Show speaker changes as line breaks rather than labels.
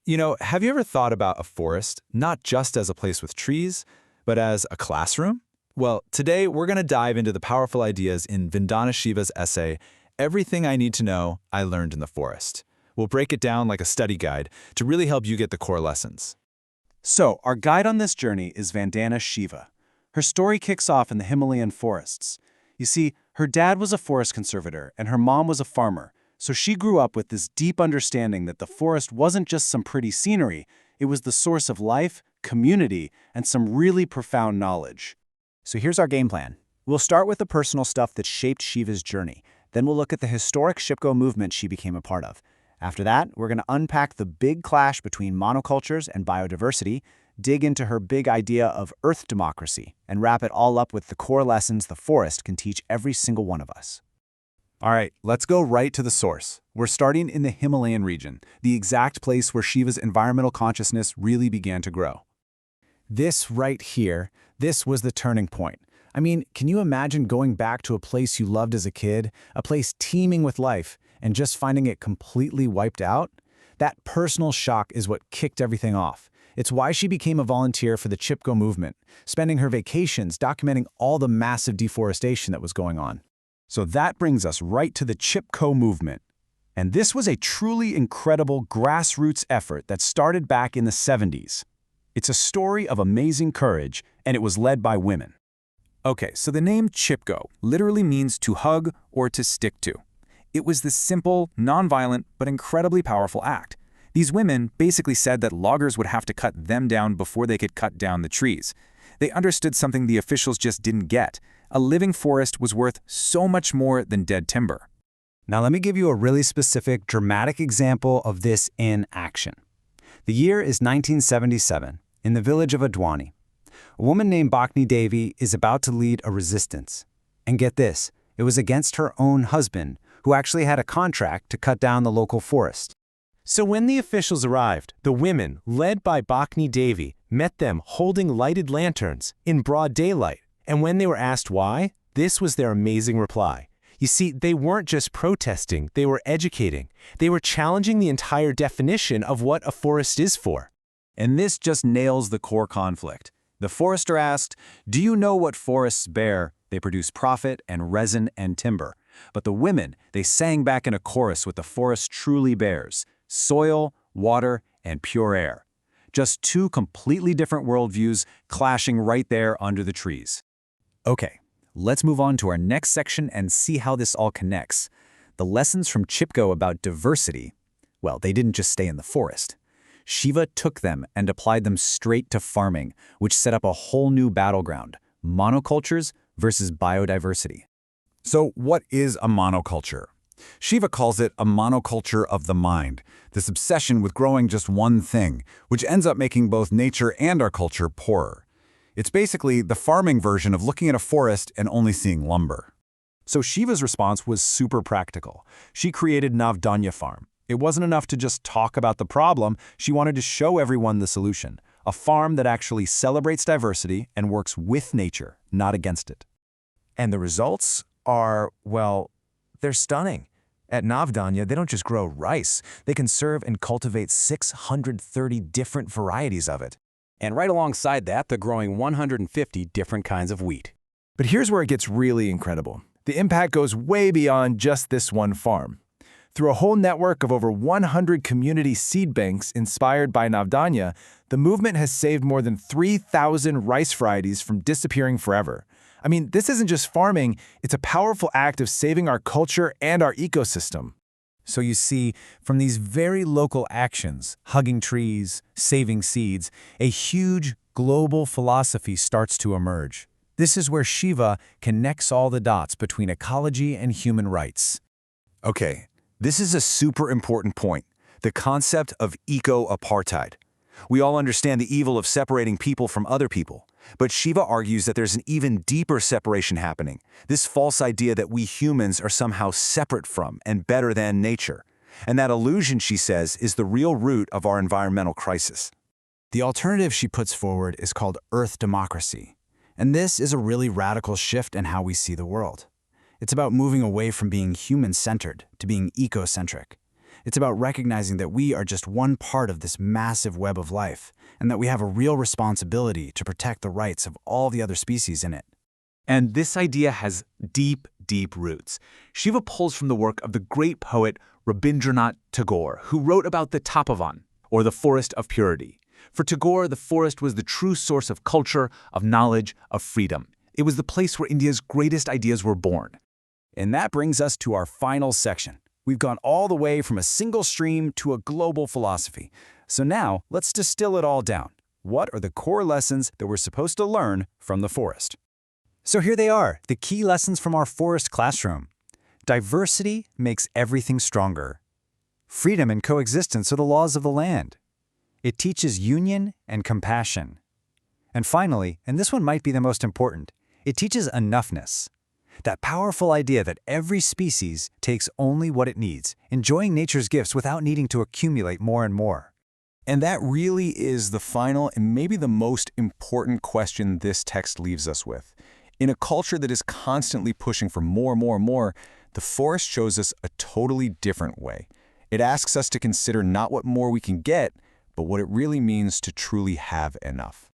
Have you ever thought about a forest not just as a place with trees, but as a classroom? Well, today we're going to dive into the powerful ideas in Vandana Shiva's essay, Everything I Need to Know I Learned in the Forest. We'll break it down like a study guide to really help you get the core lessons.
So, our guide on this journey is Vandana Shiva. Her story kicks off in the Himalayan forests. You see, her dad was a forest conservator and her mom was a farmer, so she grew up with this deep understanding that the forest wasn't just some pretty scenery, it was the source of life, community, and some really profound knowledge.
So here's our game plan. We'll start with the personal stuff that shaped Shiva's journey. Then we'll look at the historic Chipko movement she became a part of. After that, we're going to unpack the big clash between monocultures and biodiversity, dig into her big idea of Earth democracy, and wrap it all up with the core lessons the forest can teach every single one of us.
All right, let's go right to the source. We're starting in the Himalayan region, the exact place where Shiva's environmental consciousness really began to grow.
This right here, this was the turning point. I mean, can you imagine going back to a place you loved as a kid, a place teeming with life, and just finding it completely wiped out? That personal shock is what kicked everything off. It's why she became a volunteer for the Chipko movement, spending her vacations documenting all the massive deforestation that was going on.
So that brings us right to the Chipko movement. And this was a truly incredible grassroots effort that started back in the 70s. It's a story of amazing courage, and it was led by women.
Okay, so the name Chipko literally means to hug or to stick to. It was this simple, nonviolent, but incredibly powerful act. These women basically said that loggers would have to cut them down before they could cut down the trees. They understood something the officials just didn't get. A living forest was worth so much more than dead timber.
Now let me give you a really specific, dramatic example of this in action. The year is 1977, in the village of Adwani. A woman named Bhakni Devi is about to lead a resistance. And get this, it was against her own husband, who actually had a contract to cut down the local forest.
So when the officials arrived, the women, led by Bhakni Devi, met them holding lighted lanterns in broad daylight. And when they were asked why, this was their amazing reply. You see, they weren't just protesting, they were educating. They were challenging the entire definition of what a forest is for.
And this just nails the core conflict. The forester asked, "Do you know what forests bear? They produce profit and resin and timber." But the women, they sang back in a chorus what the forest truly bears: soil, water, and pure air. Just two completely different worldviews clashing right there under the trees.
Okay, let's move on to our next section and see how this all connects. The lessons from Chipko about diversity, well, they didn't just stay in the forest. Shiva took them and applied them straight to farming, which set up a whole new battleground: monocultures versus biodiversity.
So what is a monoculture? Shiva calls it a monoculture of the mind, this obsession with growing just one thing, which ends up making both nature and our culture poorer. It's basically the farming version of looking at a forest and only seeing lumber.
So Shiva's response was super practical. She created Navadanya farm. It wasn't enough to just talk about the problem, she wanted to show everyone the solution. A farm that actually celebrates diversity and works with nature, not against it.
And the results are, well, they're stunning. At Navadanya, they don't just grow rice, they conserve and cultivate 630 different varieties of it.
And right alongside that, they're growing 150 different kinds of wheat.
But here's where it gets really incredible. The impact goes way beyond just this one farm. Through a whole network of over 100 community seed banks inspired by Navadanya, the movement has saved more than 3,000 rice varieties from disappearing forever. I mean, this isn't just farming, it's a powerful act of saving our culture and our ecosystem.
So you see, from these very local actions, hugging trees, saving seeds, a huge global philosophy starts to emerge. This is where Shiva connects all the dots between ecology and human rights.
Okay, this is a super important point, the concept of eco-apartheid. We all understand the evil of separating people from other people, but Shiva argues that there's an even deeper separation happening, this false idea that we humans are somehow separate from and better than nature. And that illusion, she says, is the real root of our environmental crisis.
The alternative she puts forward is called Earth democracy. And this is a really radical shift in how we see the world. It's about moving away from being human-centered to being ecocentric. It's about recognizing that we are just one part of this massive web of life, and that we have a real responsibility to protect the rights of all the other species in it.
And this idea has deep, deep roots. Shiva pulls from the work of the great poet Rabindranath Tagore, who wrote about the Tapovan, or the forest of purity. For Tagore, the forest was the true source of culture, of knowledge, of freedom. It was the place where India's greatest ideas were born.
And that brings us to our final section. We've gone all the way from a single stream to a global philosophy. So now, let's distill it all down. What are the core lessons that we're supposed to learn from the forest? So here they are, the key lessons from our forest classroom. Diversity makes everything stronger. Freedom and coexistence are the laws of the land. It teaches union and compassion. And finally, and this one might be the most important, it teaches enoughness. That powerful idea that every species takes only what it needs, enjoying nature's gifts without needing to accumulate more and more.
And that really is the final and maybe the most important question this text leaves us with. In a culture that is constantly pushing for more, the forest shows us a totally different way. It asks us to consider not what more we can get, but what it really means to truly have enough.